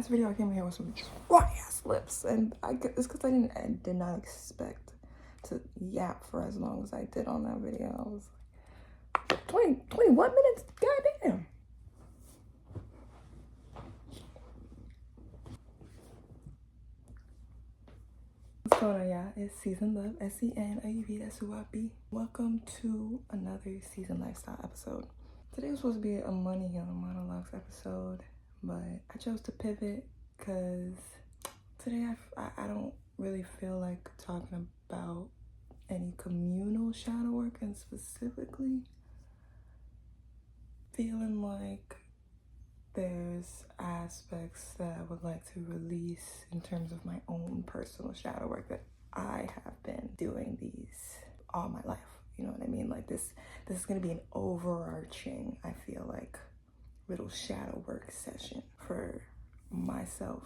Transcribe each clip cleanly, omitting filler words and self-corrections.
last video I came here with some dry ass lips, and it's because I did not expect to yap for as long as I did on that video. I was like, 21 minutes? Goddamn. What's going on, y'all? It's Season Love, SENAUV, that's who I be. Welcome to another Season Lifestyle episode. Today was supposed to be a Money Healing Monologues episode, but I chose to pivot because today I don't really feel like talking about any communal shadow work, and specifically feeling like there's aspects that I would like to release in terms of my own personal shadow work that I have been doing these all my life. You know what I mean? Like this is gonna be an overarching, I feel like, little shadow work session for myself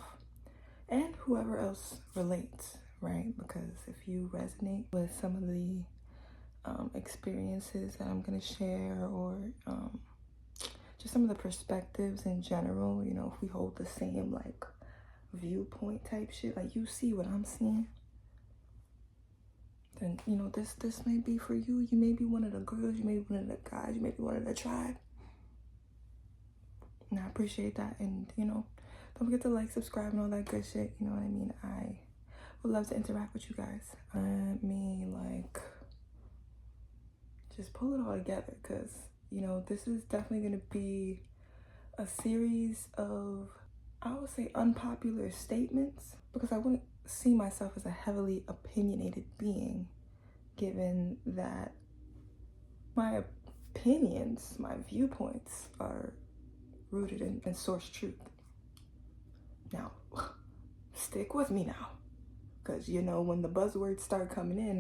and whoever else relates, right? Because if you resonate with some of the experiences that I'm gonna share, or just some of the perspectives in general, you know, if we hold the same like viewpoint type shit, like you see what I'm seeing, then you know this may be for you. You may be one of the girls, you may be one of the guys, you may be one of the tribe. And I appreciate that. And you know, don't forget to like, subscribe, and all that good shit. You know what I mean? I would love to interact with you guys. Let me like just pull it all together, because you know, this is definitely going to be a series of, I would say, unpopular statements, because I wouldn't see myself as a heavily opinionated being, given that my opinions, my viewpoints are rooted in source truth. Now, stick with me now, because you know, when the buzzwords start coming in,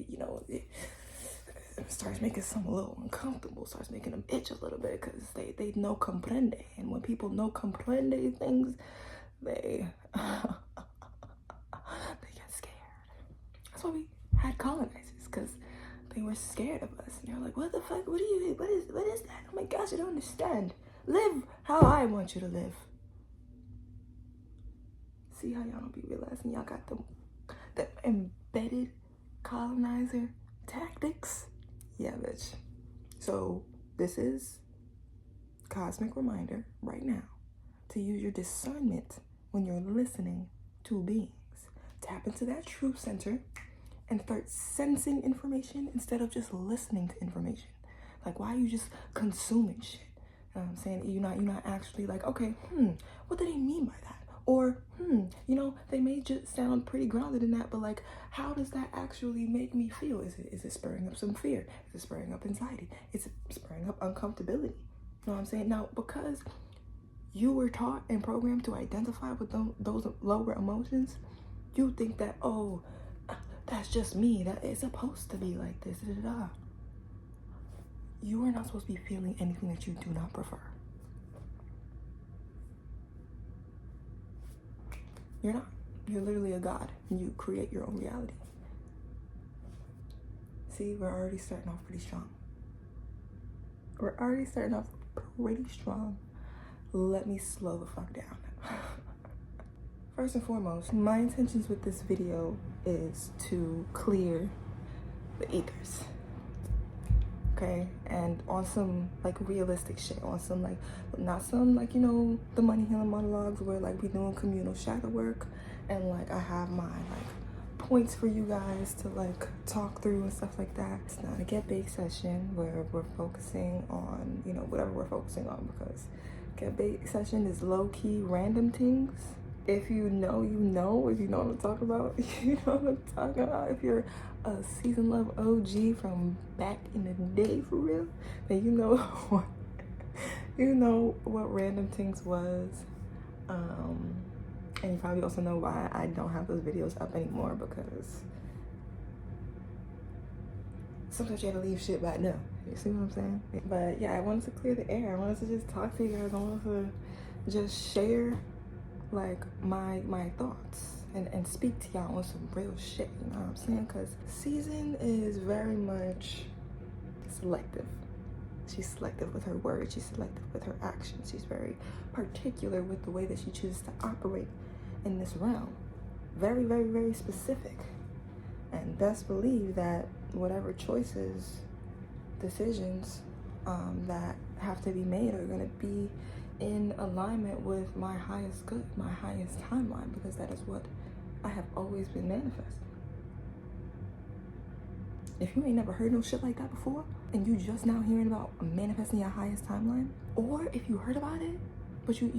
you know, it starts making some a little uncomfortable, starts making them itch a little bit, because they no comprende. And when people no comprende things, they get scared. That's why we had colonizers, because they were scared of us. And they're like, what the fuck? What is that? Oh my gosh, I don't understand. Live how I want you to live. See how y'all don't be realizing y'all got the embedded colonizer tactics? Yeah, bitch. So this is cosmic reminder right now to use your discernment when you're listening to beings. Tap into that truth center and start sensing information instead of just listening to information. Like, why are you just consuming shit? You know what I'm saying? You're not actually like, okay, what do they mean by that? Or, you know, they may just sound pretty grounded in that, but like, how does that actually make me feel? Is it spurring up some fear? Is it spurring up anxiety? Is it spurring up uncomfortability? You know what I'm saying? Now, because you were taught and programmed to identify with those lower emotions, you think that, oh, that's just me. That it's supposed to be like this. You are not supposed to be feeling anything that you do not prefer. You're not. You're literally a god, and you create your own reality. See, we're already starting off pretty strong. Let me slow the fuck down. First and foremost, my intentions with this video is to clear the ethers. Okay? And on some like realistic shit, on some like, not some like, you know, the Money Healing Monologues where like we doing communal shadow work, and like I have my like points for you guys to like talk through and stuff like that. It's not a get big session where we're focusing on, you know, whatever we're focusing on, because get big session is low-key random things. If you know, you know. If you know what I'm talking about, you know what I'm talking about. If you're a Season Love OG from back in the day, for real, then you know what, you know what random things was. And you probably also know why I don't have those videos up anymore, because sometimes you have to leave shit back now. You see what I'm saying? But yeah, I wanted to clear the air. I wanted to just talk to you guys. I wanted to just share like my thoughts and speak to y'all on some real shit, you know what I'm saying? Because season is very much selective. She's selective with her words. She's selective with her actions. She's very particular with the way that she chooses to operate in this realm. Very, very, very specific. And best believe that whatever choices, decisions that have to be made are going to be in alignment with my highest good, my highest timeline, because that is what I have always been manifesting. If you ain't never heard no shit like that before, and you just now hearing about manifesting your highest timeline, or if you heard about it, but you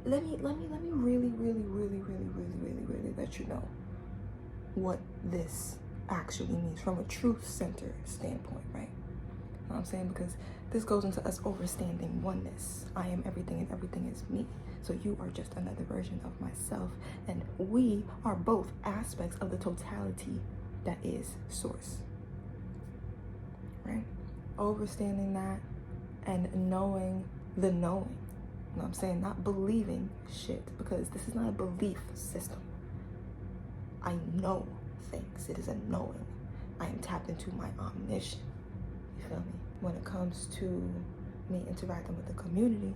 let me really let you know what this actually means from a truth center standpoint, right? You know what I'm saying? Because this goes into us understanding oneness. I am everything and everything is me. So you are just another version of myself, and we are both aspects of the totality that is source, right? Understanding that and knowing the knowing. You know what I'm saying? Not believing shit, because this is not a belief system. I know things. It is a knowing. I am tapped into my omniscience. You feel me? When it comes to me interacting with the community,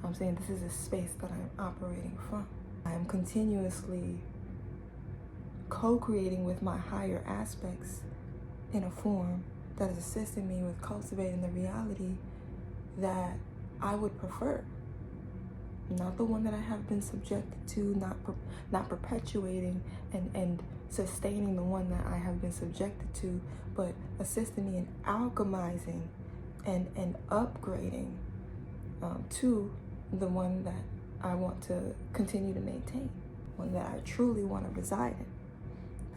I'm saying this is a space that I'm operating from. I am continuously co-creating with my higher aspects in a form that is assisting me with cultivating the reality that I would prefer. Not the one that I have been subjected to, not perpetuating and sustaining the one that I have been subjected to, but assisting me in alchemizing and upgrading to the one that I want to continue to maintain, one that I truly want to reside in.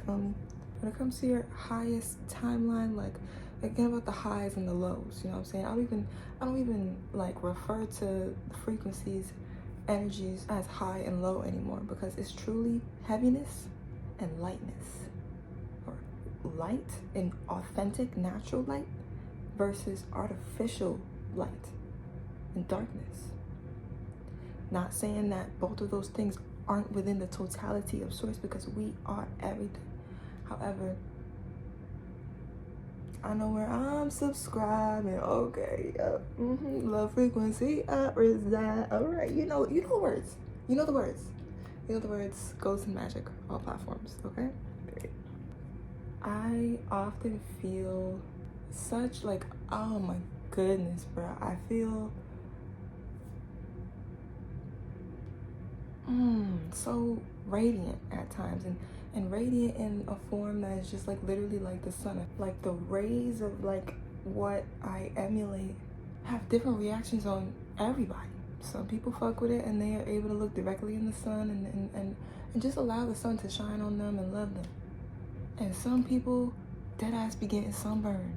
Feel me? When it comes to your highest timeline, like, again, about the highs and the lows, you know what I'm saying? I don't even like refer to the frequencies, energies as high and low anymore, because it's truly heaviness and lightness, or light and authentic natural light versus artificial light and darkness. Not saying that both of those things aren't within the totality of source, because we are everything. However, I know where I'm subscribing. Okay, low frequency, reside. All right, you know the words. You know the words. You know the words. Ghost and magic, all platforms. Okay. I often feel such like, oh my goodness, bro. I feel so radiant at times, and radiant in a form that is just like literally like the sun. Like the rays of like what I emulate have different reactions on everybody. Some people fuck with it and they are able to look directly in the sun and just allow the sun to shine on them and love them. And some people dead ass be getting sunburned.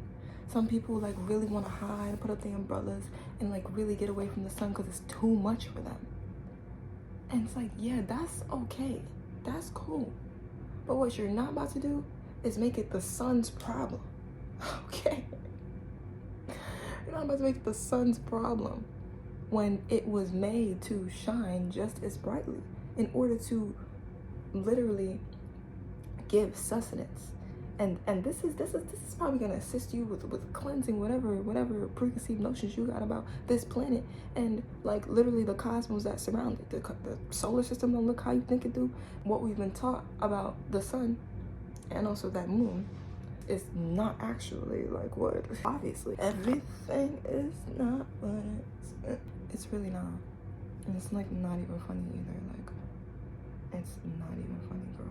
Some people like really want to hide and put up their umbrellas and like really get away from the sun because it's too much for them. And it's like, yeah, that's okay. That's cool. But what you're not about to do is make it the sun's problem. Okay? You're not about to make it the sun's problem when it was made to shine just as brightly in order to literally give sustenance. And this is probably gonna assist you with cleansing whatever preconceived notions you got about this planet and like literally the cosmos that surround it. The solar system don't look how you think it do. What we've been taught about the sun and also that moon is not actually like what obviously everything is not what it's really not. And it's like not even funny either. Like it's not even funny, girl.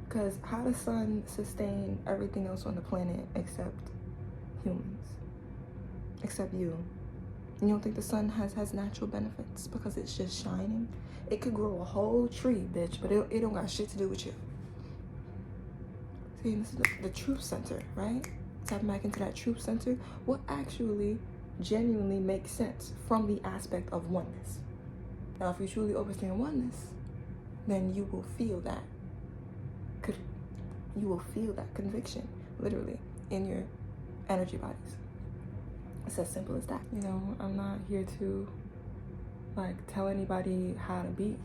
Because how does the sun sustain everything else on the planet except humans? Except you. You don't think the sun has natural benefits because it's just shining? It could grow a whole tree, bitch, but it don't got shit to do with you. See, this is the truth center, right? Tap back into that truth center. What actually genuinely makes sense from the aspect of oneness? Now, if you truly understand oneness, then you will feel that. You will feel that conviction, literally, in your energy bodies. It's as simple as that. You know, I'm not here to, like, tell anybody how to be.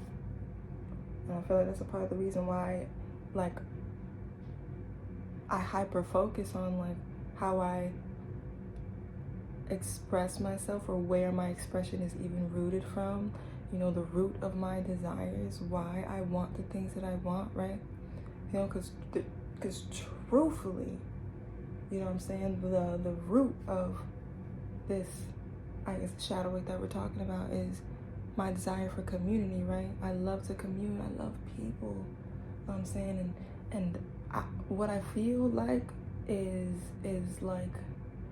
And I feel like that's a part of the reason why, like, I hyper-focus on, like, how I express myself, or where my expression is even rooted from, you know, the root of my desires, why I want the things that I want, right? You know, because truthfully, you know what I'm saying, the root of this, I guess, shadow work that we're talking about is my desire for community, right? I love to commune, I love people, you know what I'm saying? And what I feel like is like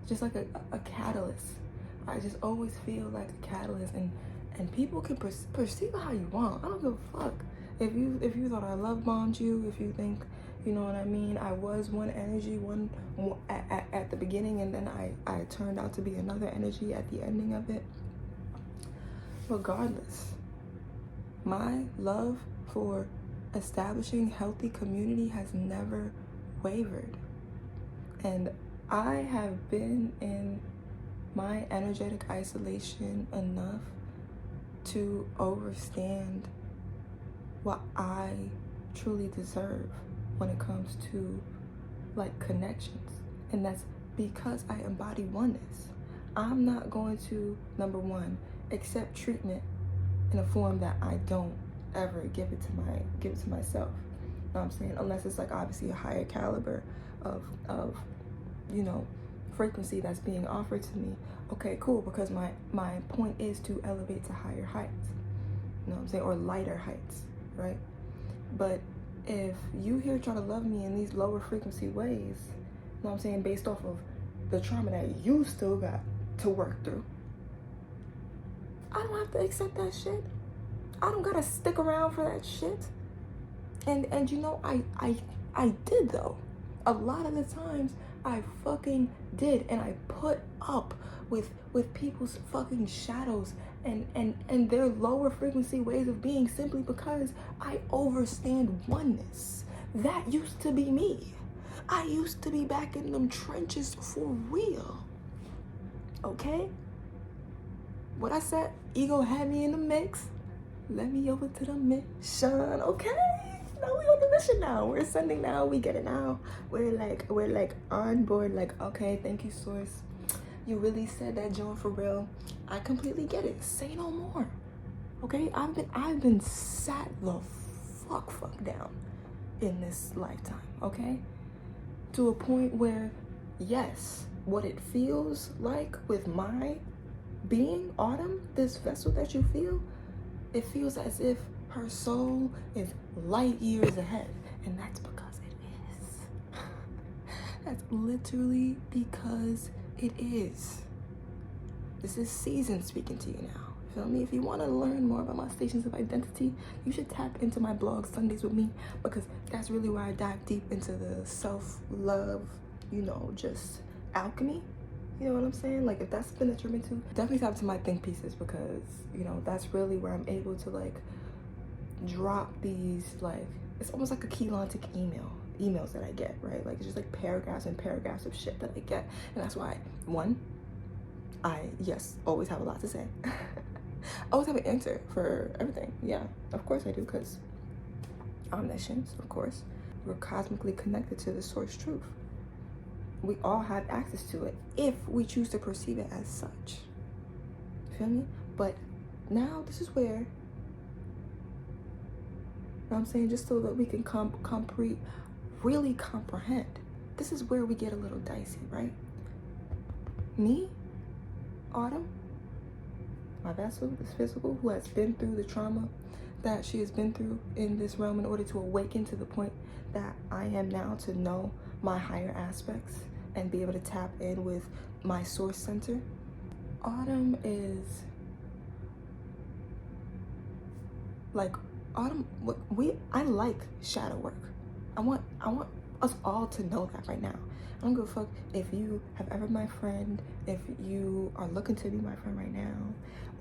just like a catalyst. I just always feel like a catalyst, and people can perceive how you want. I don't give a fuck if you thought I love bombed you, if you think, you know what I mean, I was one energy at the beginning, and then I turned out to be another energy at the ending of it. Regardless, my love for establishing healthy community has never wavered. And I have been in my energetic isolation enough to understand what I truly deserve when it comes to like connections. And that's because I embody oneness. I'm not going to, number one, accept treatment in a form that I don't ever give it to myself. You know what I'm saying? Unless it's like obviously a higher caliber of you know, frequency that's being offered to me. Okay, cool, because my point is to elevate to higher heights. You know what I'm saying? Or lighter heights, right? But if you here try to love me in these lower frequency ways, you know what I'm saying, based off of the trauma that you still got to work through, I don't have to accept that shit. I don't gotta stick around for that shit. And you know, I did though. A lot of the times I fucking did, and I put up with people's fucking shadows and their lower frequency ways of being, simply because I understand oneness. That used to be me. I used to be back in them trenches for real. Okay? What I said, ego had me in the mix. Let me over to the mission, okay? Now we on the mission now. We're ascending now. We get it now. We're like on board. Like, okay, thank you, source. You really said that, John, for real. I completely get it. Say no more. Okay? I've been sat the fuck down in this lifetime, okay? To a point where, yes, what it feels like with my being, Autumn, this vessel that you feel, it feels as if her soul is light years ahead. And that's because it is. That's literally because it is. This is season speaking to you now. Feel me? If you want to learn more about my stations of identity, you should tap into my blog Sundays with me, because that's really where I dive deep into the self-love, you know, just alchemy. You know what I'm saying? Like, if that's something that you're into, definitely tap to my think pieces, because, you know, that's really where I'm able to like drop these, like, it's almost like a Keylontic emails that I get, right? Like, it's just like paragraphs and paragraphs of shit that I get. And that's why, one, I, yes, always have a lot to say. Always have an answer for everything. Yeah, of course I do, because omniscience, of course. We're cosmically connected to the source truth. We all have access to it if we choose to perceive it as such. Feel me? But now this is where, you know what I'm saying, just so that we can really comprehend. This is where we get a little dicey, right? Me, Autumn, my vessel, this physical, who has been through the trauma that she has been through in this realm in order to awaken to the point that I am now, to know my higher aspects and be able to tap in with my source center. Autumn is like, Autumn, I like shadow work. I want us all to know that right now. I don't give a fuck if you have ever been my friend, if you are looking to be my friend right now,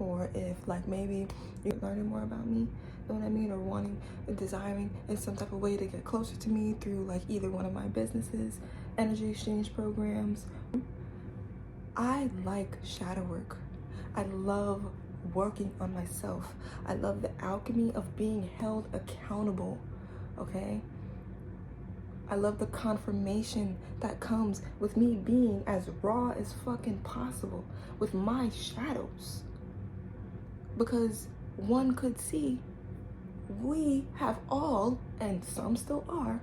or if like maybe you're learning more about me, you know what I mean, or wanting, desiring in some type of way to get closer to me through like either one of my businesses, energy exchange programs. I like shadow work. I love working on myself. I love the alchemy of being held accountable, okay? I love the confirmation that comes with me being as raw as fucking possible with my shadows. Because one could see we have all, and some still are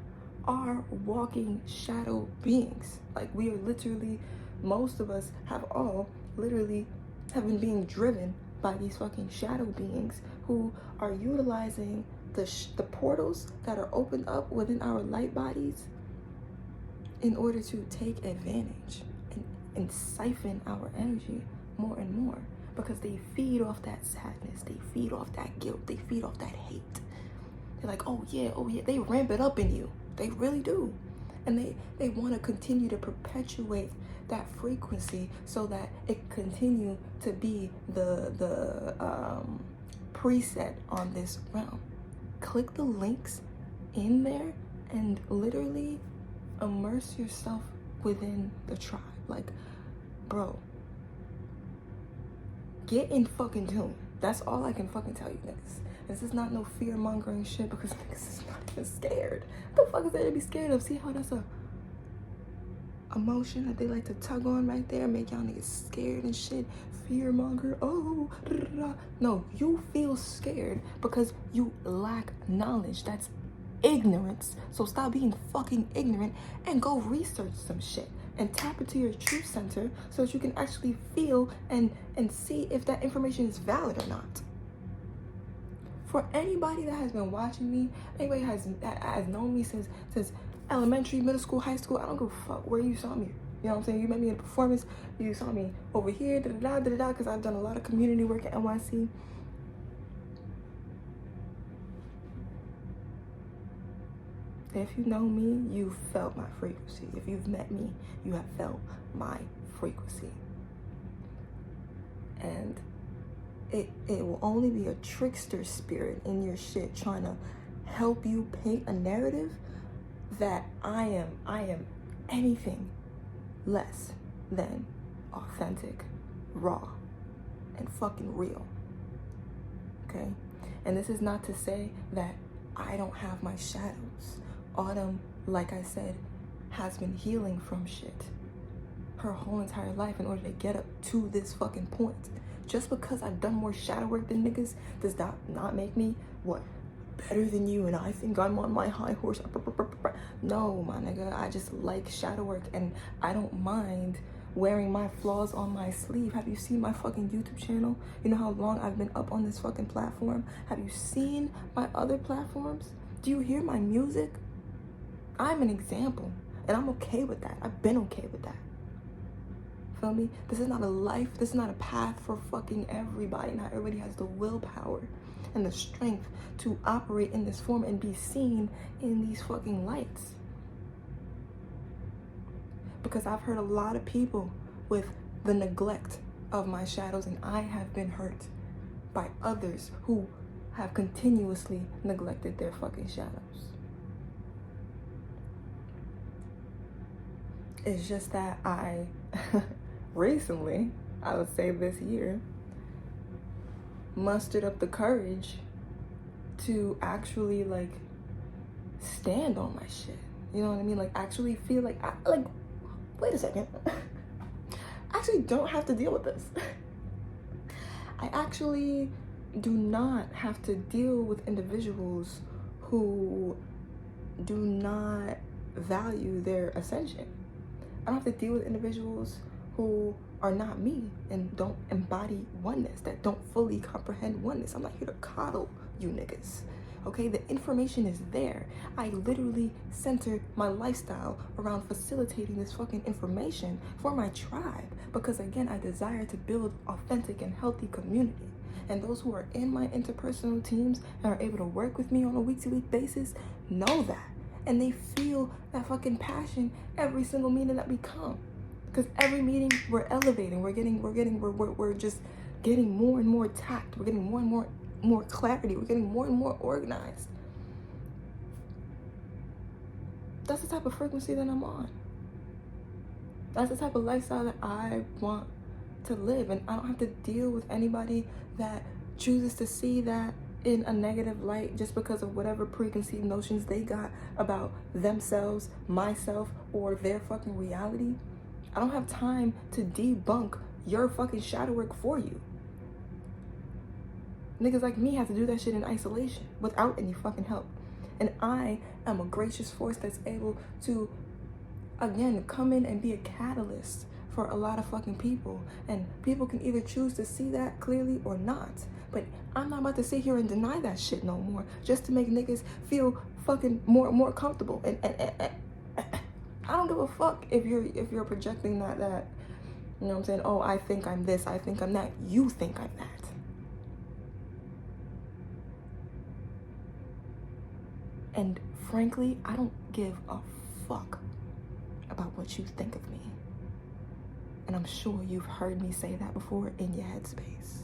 walking shadow beings. Like, we are literally, most of us have all literally have been being driven by these fucking shadow beings who are utilizing the portals that are opened up within our light bodies in order to take advantage and siphon our energy more and more, because they feed off that sadness, they feed off that guilt, they feed off that hate. They're like, oh yeah, they ramp it up in you. They really do. And they want to continue to perpetuate that frequency so that it continue to be the preset on this realm. Click the links in there and literally immerse yourself within the tribe. Like, bro, get in fucking tune. That's all I can fucking tell you, niggas. This is not no fear-mongering shit, because niggas is not even scared. What the fuck is there to be scared of? See how that's a emotion that they like to tug on right there, make y'all niggas scared and shit. Fear-monger, oh, no, you feel scared because you lack knowledge. That's ignorance. So stop being fucking ignorant and go research some shit and tap into your truth center so that you can actually feel and see if that information is valid or not. For anybody that has been watching me, anybody has known me since elementary, middle school, high school, I don't give a fuck where you saw me. You know what I'm saying? You met me in a performance, you saw me over here, because I've done a lot of community work at NYC. If you know me, you've felt my frequency. If you've met me, you have felt my frequency. And it will only be a trickster spirit in your shit trying to help you paint a narrative that I am anything less than authentic, raw, and fucking real. Okay? And this is not to say that I don't have my shadows. Autumn, like I said, has been healing from shit her whole entire life in order to get up to this fucking point. Just because I've done more shadow work than niggas does that not make me, what, better than you and I think I'm on my high horse? No, my nigga, I just like shadow work and I don't mind wearing my flaws on my sleeve. Have you seen my fucking YouTube channel? You know how long I've been up on this fucking platform? Have you seen my other platforms? Do you hear my music? I'm an example and I'm okay with that. I've been okay with that. Feel me? This is not a life, this is not a path for fucking everybody. Not everybody has the willpower and the strength to operate in this form and be seen in these fucking lights. Because I've heard a lot of people with the neglect of my shadows, and I have been hurt by others who have continuously neglected their fucking shadows. It's just that I recently, I would say this year, mustered up the courage to actually like stand on my shit. You know what I mean? Like actually feel like, wait a second. I actually don't have to deal with this. I actually do not have to deal with individuals who do not value their ascension. I don't have to deal with individuals who are not me and don't embody oneness, that don't fully comprehend oneness. I'm not here to coddle you niggas, okay? The information is there. I literally center my lifestyle around facilitating this fucking information for my tribe because, again, I desire to build authentic and healthy community. And those who are in my interpersonal teams and are able to work with me on a week-to-week basis know that. And they feel that fucking passion every single meeting that we come. Because every meeting we're elevating, we're just getting more and more tact. We're getting more and more clarity. We're getting more and more organized. That's the type of frequency that I'm on. That's the type of lifestyle that I want to live. And I don't have to deal with anybody that chooses to see that in a negative light just because of whatever preconceived notions they got about themselves, myself, or their fucking reality. I don't have time to debunk your fucking shadow work for you. Niggas like me have to do that shit in isolation without any fucking help. And I am a gracious force that's able to, again, come in and be a catalyst for a lot of fucking people. And people can either choose to see that clearly or not. But I'm not about to sit here and deny that shit no more just to make niggas feel fucking more comfortable. And I don't give a fuck if you're projecting that, you know what I'm saying? Oh, I think I'm this, I think I'm that. You think I'm that. And frankly, I don't give a fuck about what you think of me. And I'm sure you've heard me say that before in your headspace.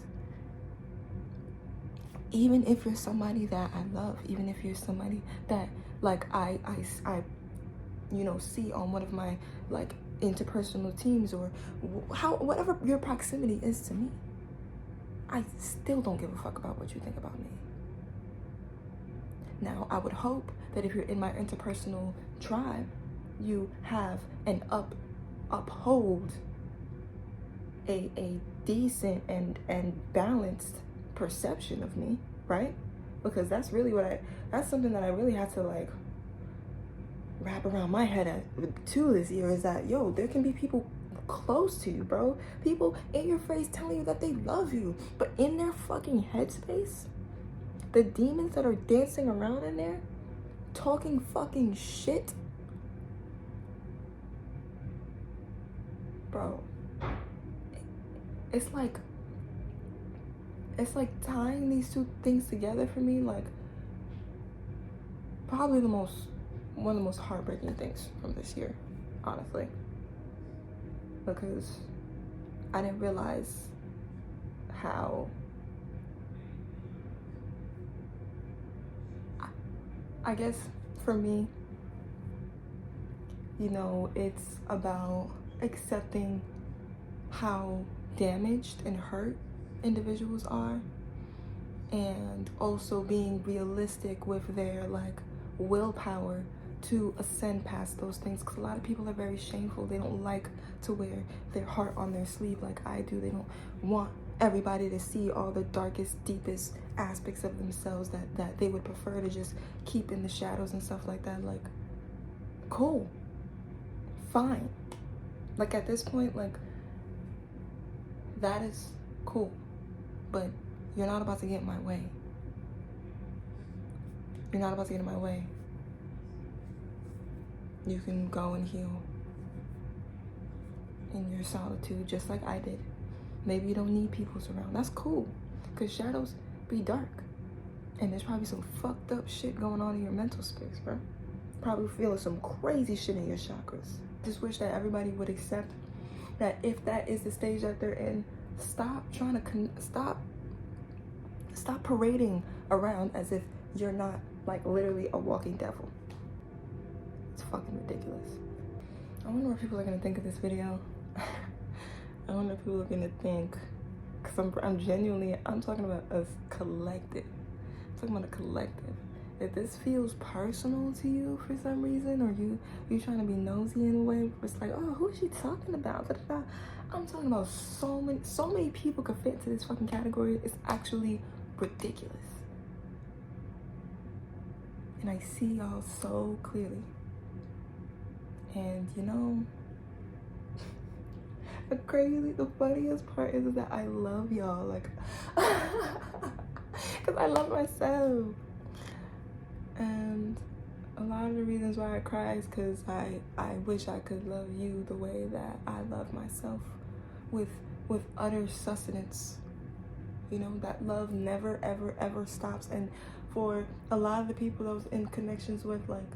Even if you're somebody that I love, even if you're somebody that like I see on one of my like interpersonal teams, or whatever your proximity is to me, I still don't give a fuck about what you think about me. Now, I would hope that if you're in my interpersonal tribe, you have and uphold a decent and balanced perception of me, right? Because that's really that's something that I really had to like wrap around my head too this year, is that, yo, there can be people close to you, bro. People in your face telling you that they love you, but in their fucking headspace, the demons that are dancing around in there, talking fucking shit, bro. It's like tying these two things together for me, like probably one of the most heartbreaking things from this year, honestly, because I didn't realize how I guess for me, it's about accepting how damaged and hurt individuals are, and also being realistic with their like willpower to ascend past those things, because a lot of people are very shameful. They don't like to wear their heart on their sleeve like I do. They don't want everybody to see all the darkest, deepest aspects of themselves that they would prefer to just keep in the shadows and stuff like that. Like, cool, fine. Like, at this point, like, that is cool, but you're not about to get in my way. You're not about to get in my way. You can go and heal in your solitude just like I did. Maybe you don't need people around. That's cool, because shadows be dark. And there's probably some fucked up shit going on in your mental space, bro. Probably feeling some crazy shit in your chakras. Just wish that everybody would accept that if that is the stage that they're in, stop trying to stop parading around as if you're not like literally a walking devil. It's fucking ridiculous. I wonder what people are gonna think of this video. I wonder if people are gonna think, because I'm talking about us collective. I'm talking about a collective. If this feels personal to you for some reason, or you trying to be nosy in a way where it's like, oh, who is she talking about? Da-da-da. I'm talking about so many people could fit into this fucking category. It's actually ridiculous. And I see y'all so clearly. And the funniest part is that I love y'all, like, because I love myself. And a lot of the reasons why I cry is because I wish I could love you the way that I love myself, with utter sustenance. That love never, ever, ever stops. And for a lot of the people I was in connections with, like,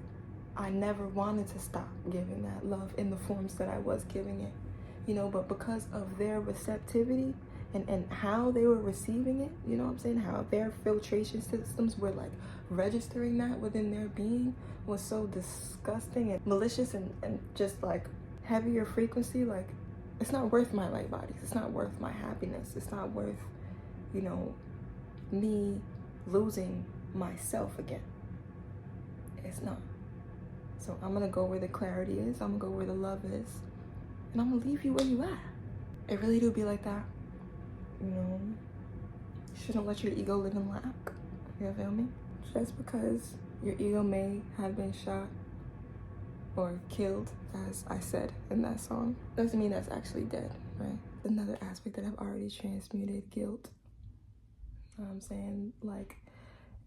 I never wanted to stop giving that love in the forms that I was giving it. But because of their receptivity and how they were receiving it, you know what I'm saying? How their filtration systems were like registering that within their being was so disgusting and malicious and just like heavier frequency. Like, it's not worth my light bodies. It's not worth my happiness. It's not worth, me losing myself again. It's not. So I'm gonna go where the clarity is, I'm gonna go where the love is, and I'm gonna leave you where you at. It really do be like that. You know, you shouldn't let your ego live in lack. You feel me? Just because your ego may have been shot or killed, as I said in that song, doesn't mean that's actually dead, right? Another aspect that I've already transmuted, guilt. You know what I'm saying? Like,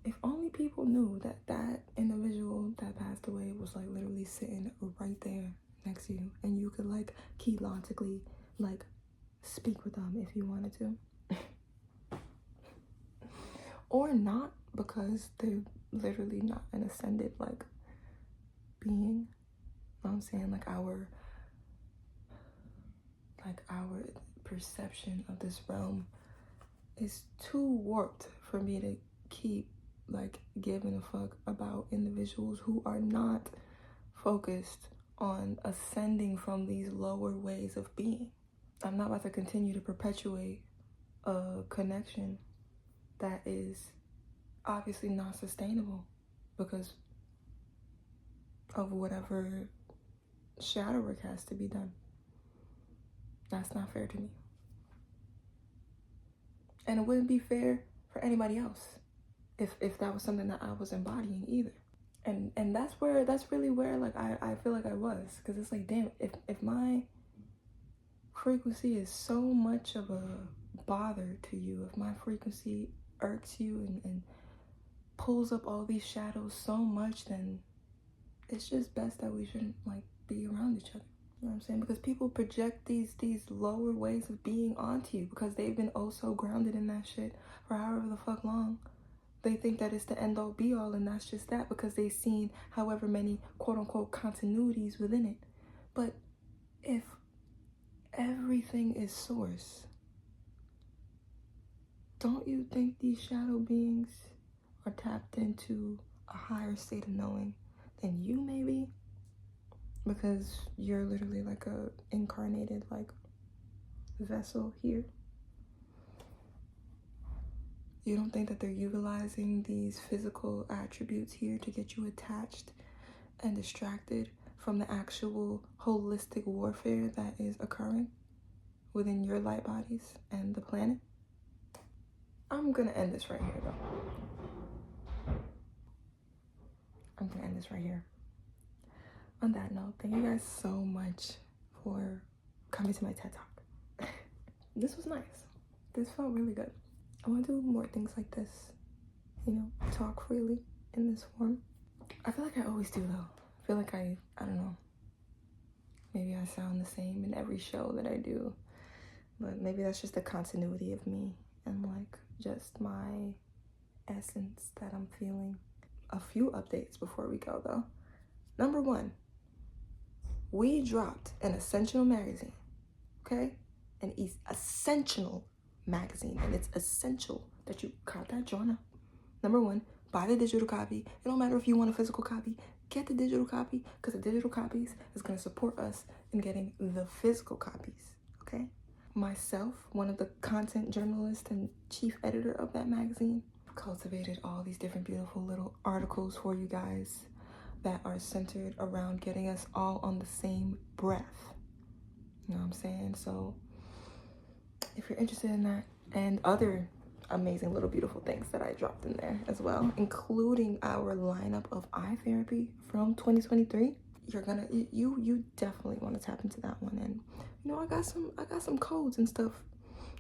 if only people knew that that individual that passed away was like literally sitting right there next to you, and you could like logically like speak with them if you wanted to. Or not, because they're literally not an ascended like being. You know what I'm saying? Like our perception of this realm is too warped for me to keep like giving a fuck about individuals who are not focused on ascending from these lower ways of being. I'm not about to continue to perpetuate a connection that is obviously not sustainable because of whatever shadow work has to be done. That's not fair to me. And it wouldn't be fair for anybody else if that was something that I was embodying either. And that's really where like I feel like I was, because it's like, damn, if my frequency is so much of a bother to you, if my frequency irks you and pulls up all these shadows so much, then it's just best that we shouldn't like be around each other. You know what I'm saying? Because people project these lower ways of being onto you because they've been oh so grounded in that shit for however the fuck long. They think that it's the end all be all, and that's just that because they've seen however many quote unquote continuities within it. But if everything is source, don't you think these shadow beings are tapped into a higher state of knowing than you may be? Because you're literally like a incarnated like vessel here. You don't think that they're utilizing these physical attributes here to get you attached and distracted from the actual holistic warfare that is occurring within your light bodies and the planet? I'm gonna end this right here though. I'm gonna end this right here. On that note, thank you guys so much for coming to my TED Talk. This was nice. This felt really good. I want to do more things like this, you know, talk freely in this form. I feel like I always do though. I feel like I don't know, maybe I sound the same in every show that I do, but maybe that's just the continuity of me and like just my essence that I'm feeling. A few updates before we go though. Number one, we dropped an ascensional magazine, okay? An ascensional magazine, and it's essential that you cop that journal. Number one, buy the digital copy. It don't matter if you want a physical copy, get the digital copy, because the digital copies is going to support us in getting the physical copies, okay? Myself, one of the content journalists and chief editor of that magazine, cultivated all these different beautiful little articles for you guys that are centered around getting us all on the same breath. You know what I'm saying? So if you're interested in that and other amazing little beautiful things that I dropped in there as well, including our lineup of eye therapy from 2023, you're gonna you definitely want to tap into that one. And you know, I got some codes and stuff,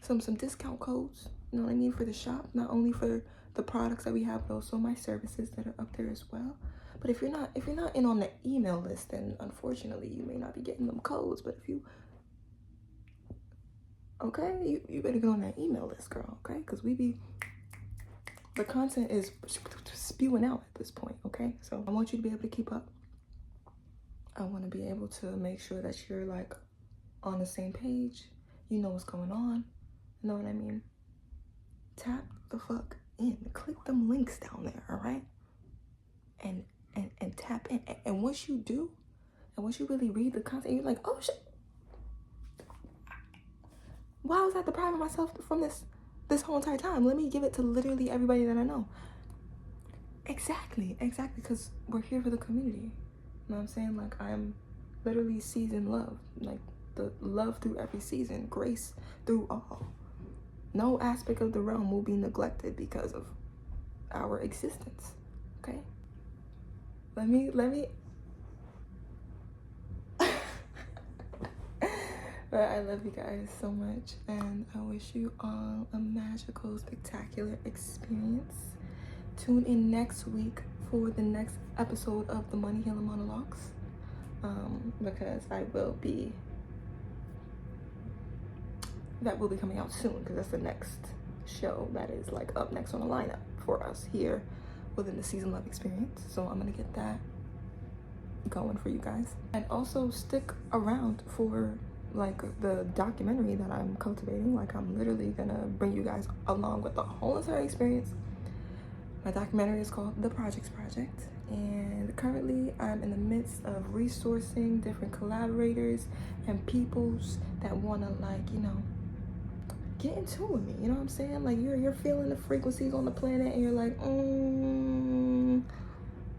some discount codes, you know what I mean, for the shop, not only for the products that we have, but also my services that are up there as well. But if you're not in on the email list, then unfortunately you may not be getting them codes. But if you okay, you better get on that email list, girl, okay? Because the content is spewing out at this point, okay? So I want you to be able to keep up. I want to be able to make sure that you're like on the same page. You know what's going on. You know what I mean? Tap the fuck in. Click them links down there, all right? And tap in. And once you do, and once you really read the content, you're like, oh shit. Why was I depriving myself from this whole entire time? Let me give it to literally everybody that I know. Exactly, because we're here for the community. You know what I'm saying? Like, I'm literally season love, like the love through every season, grace through all. No aspect of the realm will be neglected because of our existence. Okay? Let me But I love you guys so much, and I wish you all a magical, spectacular experience. Tune in next week for the next episode of the Money Healing Monologues, because that will be coming out soon, because that's the next show that is like up next on the lineup for us here within the Season Love experience. So I'm gonna get that going for you guys, and also stick around for like the documentary that I'm cultivating. Like, I'm literally gonna bring you guys along with the whole entire experience. My documentary is called The Projects Project, and currently I'm in the midst of resourcing different collaborators and peoples that wanna, like, you know, get in tune with me. You know what I'm saying? Like, you're feeling the frequencies on the planet, and you're like,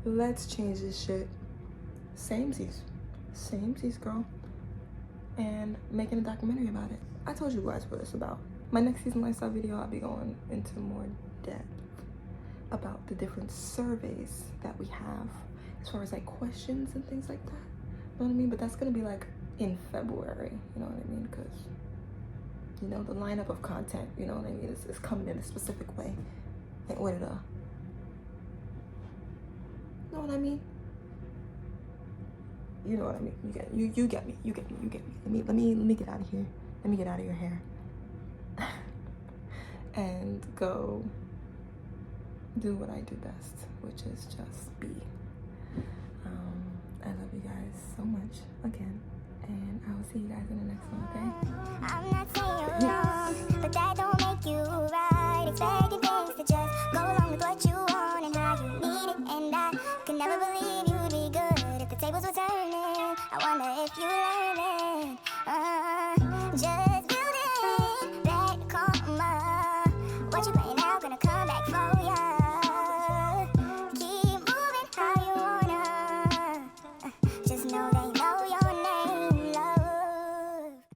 let's change this shit. Samesies, girl. And making a documentary about it. I told you guys what it's about. My next season lifestyle video, I'll be going into more depth about the different surveys that we have as far as like questions and things like that. You know what I mean? But that's gonna be like in February. You know what I mean? Because, you know, the lineup of content, you know what I mean, is coming in a specific way in order to, you know what I mean? You know what I mean? You get me. Let me get out of here. Let me get out of your hair. And go do what I do best, which is just be. I love you guys so much again, and I will see you guys in the next one, okay? I'm not saying you're wrong, but that don't make you right. Expecting things to just go along with what you want and how you need it, and I could never believe you'd be good if the tables were turning. I wonder if you like